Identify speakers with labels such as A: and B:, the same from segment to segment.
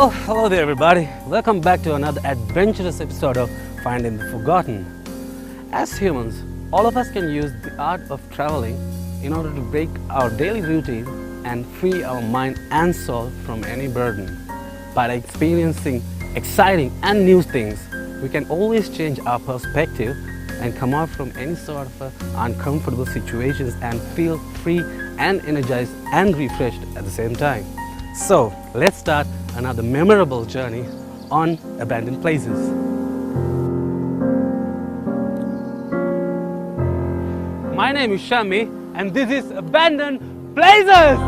A: Well, hello there everybody. Welcome back to another adventurous episode of Finding the Forgotten. As humans, all of us can use the art of traveling in order to break our daily routine and free our mind and soul from any burden. By experiencing exciting and new things, we can always change our perspective and come out from any sort of uncomfortable situations and feel free and energized and refreshed at the same time. So let's start another memorable journey on abandoned places. My name is Shami and this is Abandoned Places!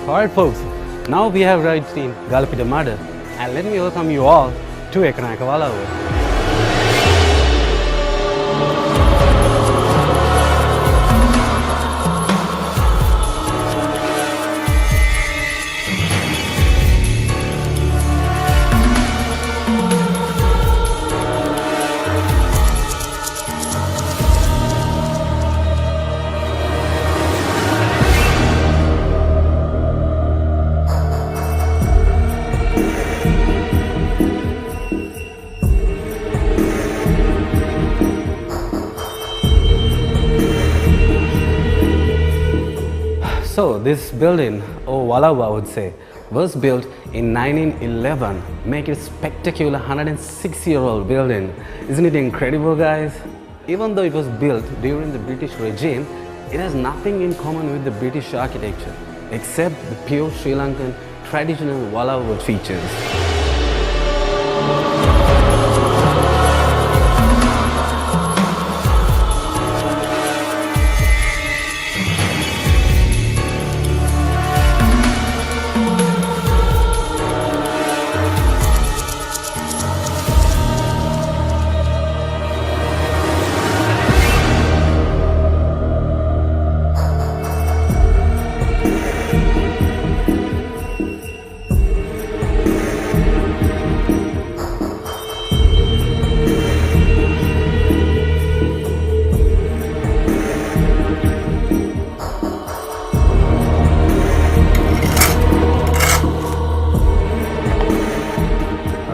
A: Alright folks, now we have arrived in Galle and let me welcome you all to Aranayake. So this building, or Walawa I would say, was built in 1911, making it a spectacular 106-year-old building. Isn't it incredible, guys? Even though it was built during the British regime, it has nothing in common with the British architecture, except the pure Sri Lankan traditional Walawa features.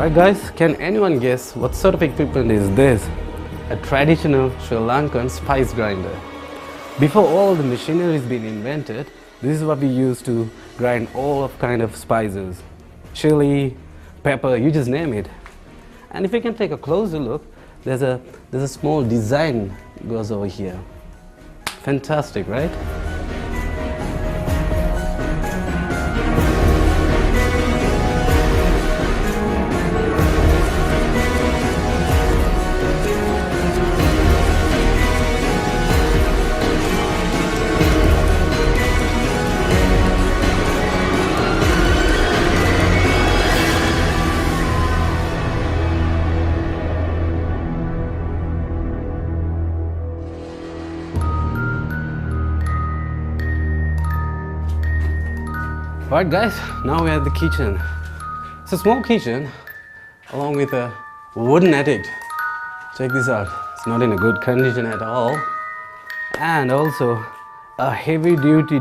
A: Alright guys, can anyone guess what sort of equipment is this? A traditional Sri Lankan spice grinder. Before all the machinery has been invented, this is what we use to grind all of kind of spices. Chili, pepper, you just name it. And if we can take a closer look, there's a small design goes over here. Fantastic, right? Alright guys, now we're at the kitchen. It's a small kitchen along with a wooden attic. Check this out, it's not in a good condition at all. And also a heavy duty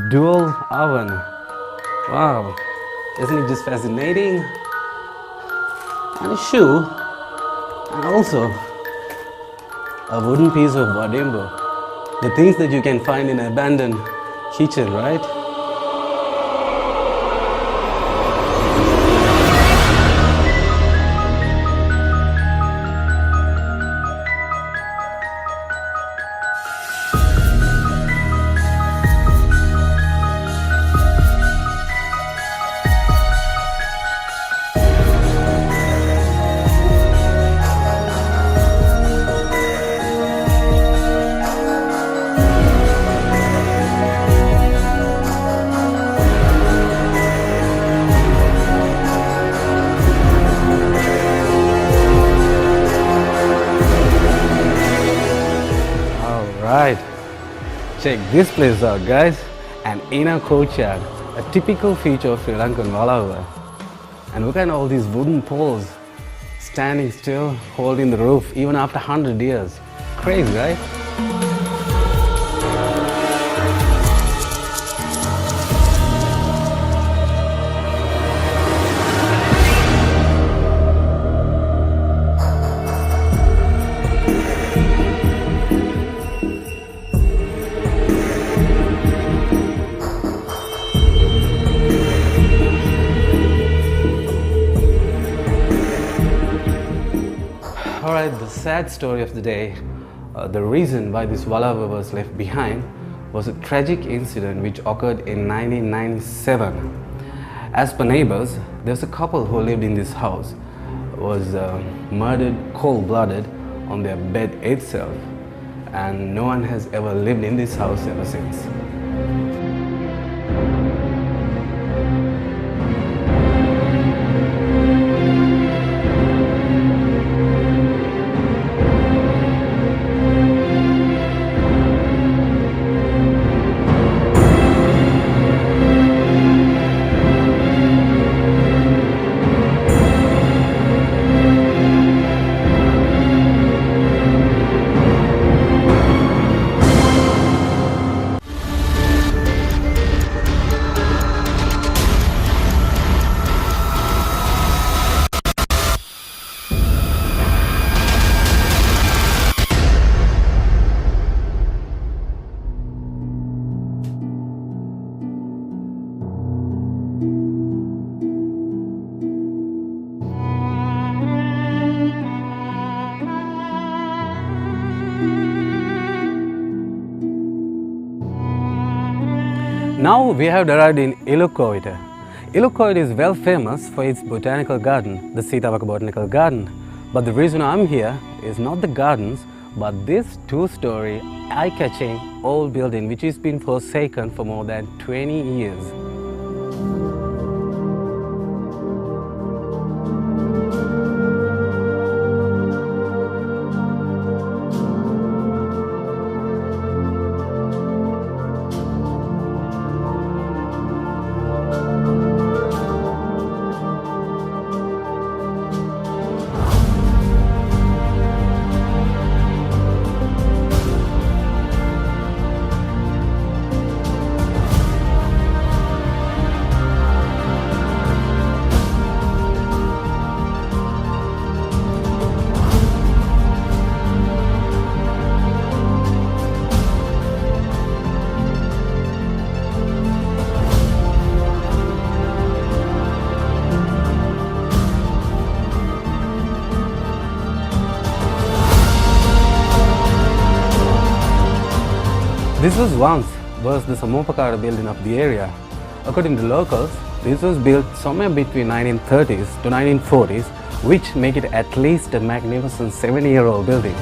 A: dual oven. Wow, isn't it just fascinating? And a shoe, and also a wooden piece of wadimbo. The things that you can find in an abandoned kitchen, right? Check this place out, guys. An inner courtyard, a typical feature of Sri Lankan Walava. And look at all these wooden poles standing still, holding the roof even after 100 years. Crazy, right? Alright, the sad story of the day, the reason why this Walava was left behind was a tragic incident which occurred in 1997. As per neighbors, there was a couple who lived in this house, was murdered cold-blooded on their bed itself, and no one has ever lived in this house ever since. Now we have arrived in Helicoid. Helicoid is well famous for its botanical garden, the Sitavaka Botanical Garden. But the reason I'm here is not the gardens, but this two-story, eye-catching old building which has been forsaken for more than 20 years. This was the Samopakara building of the area. According to locals, this was built somewhere between 1930s to 1940s, which make it at least a magnificent 70-year-old building.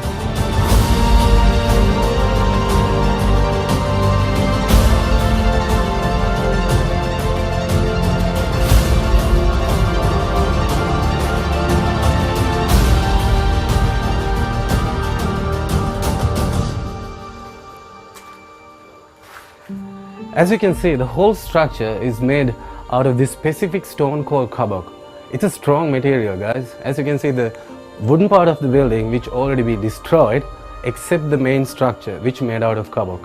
A: As you can see, the whole structure is made out of this specific stone called kabak. It's a strong material, guys. As you can see, the wooden part of the building which already been destroyed, except the main structure which made out of kabak.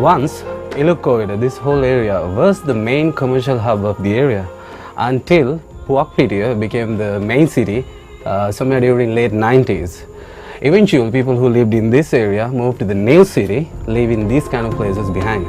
A: Once, Helicoid, this whole area, was the main commercial hub of the area until Puakpitiya became the main city somewhere during late 90s. Eventually, people who lived in this area moved to the new city, leaving these kind of places behind.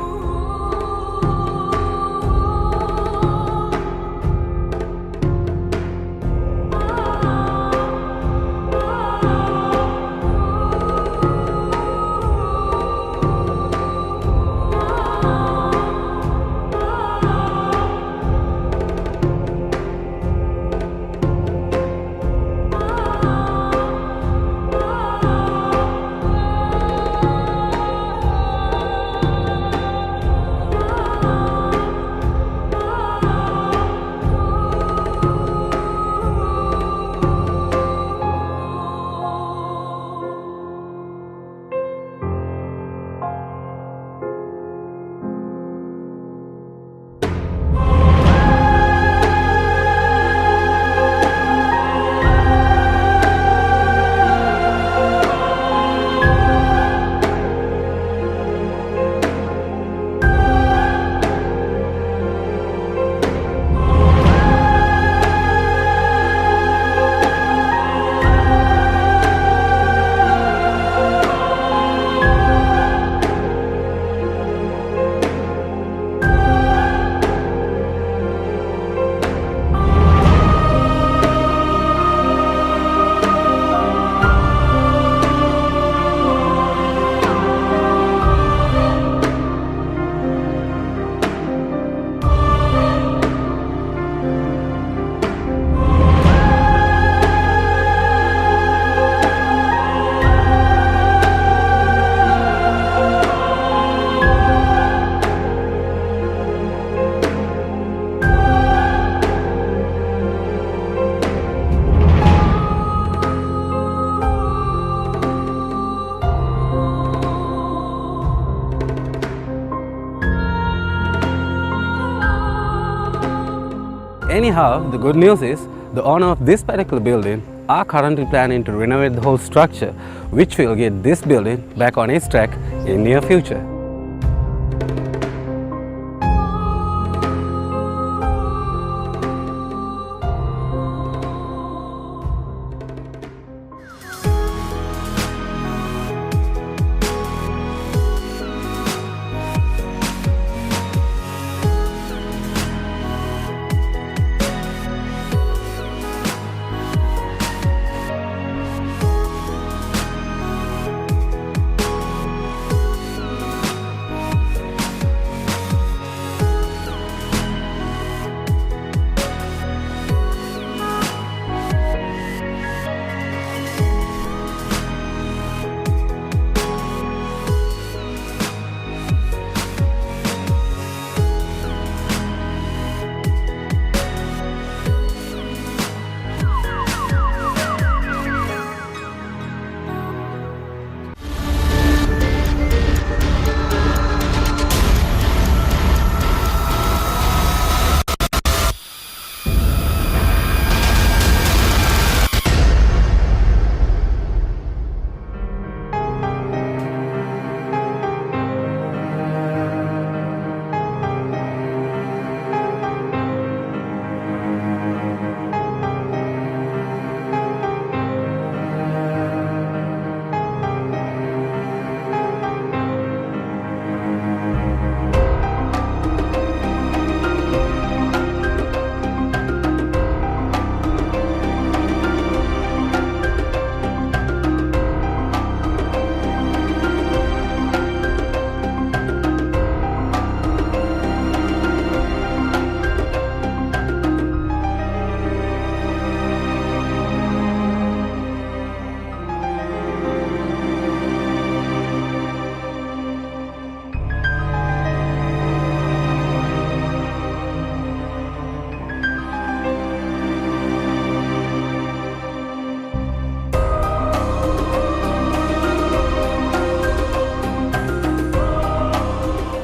A: Anyhow, the good news is the owner of this particular building are currently planning to renovate the whole structure, which will get this building back on its track in near future.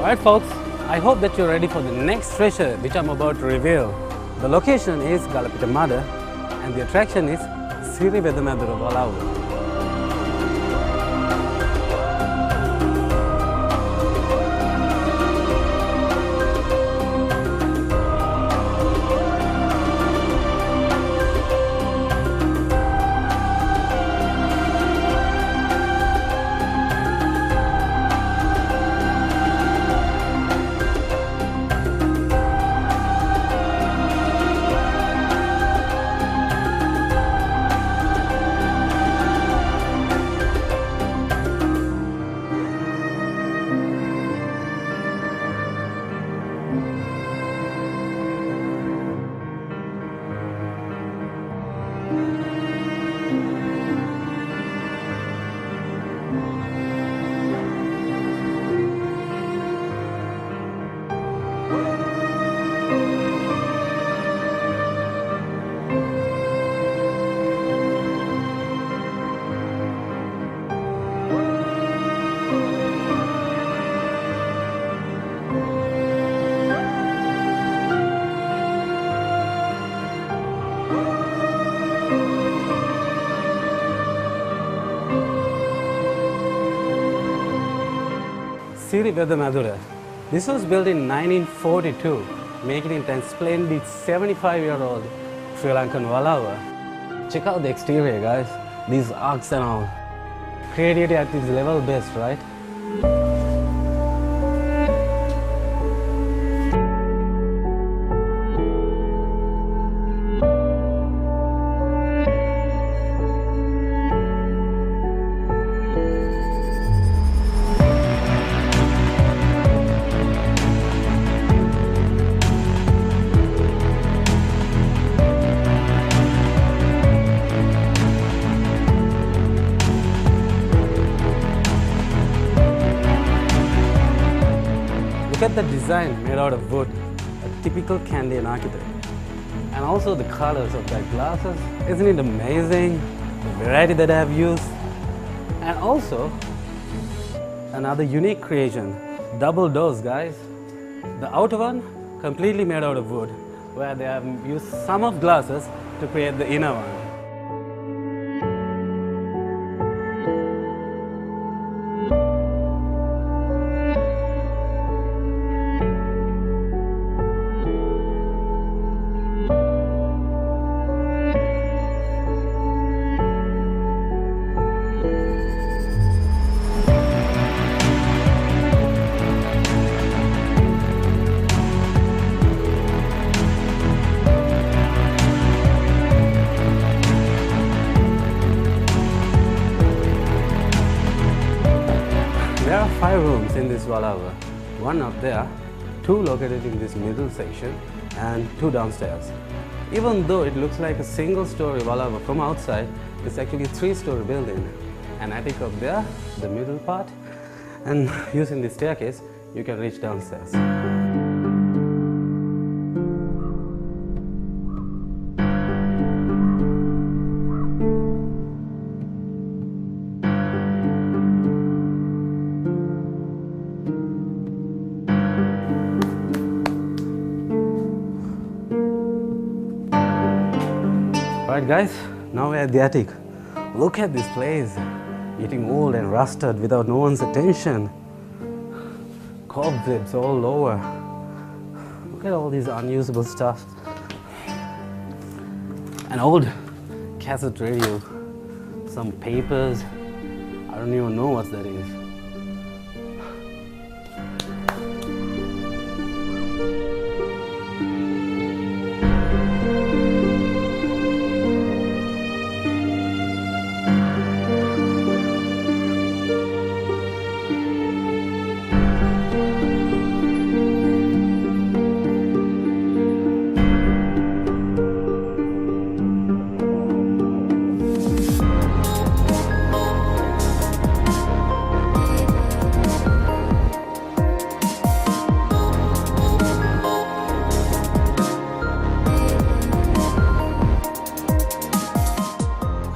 A: Alright folks, I hope that you're ready for the next treasure which I'm about to reveal. The location is Galle and the attraction is Siri Vedamadura Valavu. Siri Vedamadura. This was built in 1942, making it a splendid 75-year-old Sri Lankan Walava. Check out the exterior, guys. These arcs and all. Creativity at its level best, right? Look at the design made out of wood, a typical Canadian architect. And also the colors of their glasses. Isn't it amazing? The variety that I have used. And also, another unique creation, double doors, guys. The outer one, completely made out of wood, where they have used some of glasses to create the inner one. There are 5 rooms in this Walava. 1 up there, 2 located in this middle section, and 2 downstairs. Even though it looks like a single-story Walava from outside, it's actually a 3-story building. An attic up there, the middle part, and using the staircase, you can reach downstairs. Alright guys, now we're at the attic. Look at this place, getting old and rusted without no one's attention. Cobwebs all over. Look at all these unusable stuff. An old cassette radio, some papers. I don't even know what that is.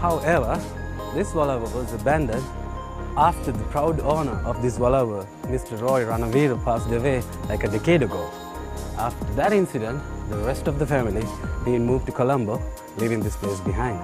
A: However, this Walava was abandoned after the proud owner of this Walava, Mr. Roy Ranavira, passed away like a decade ago. After that incident, the rest of the family didn't move to Colombo, leaving this place behind.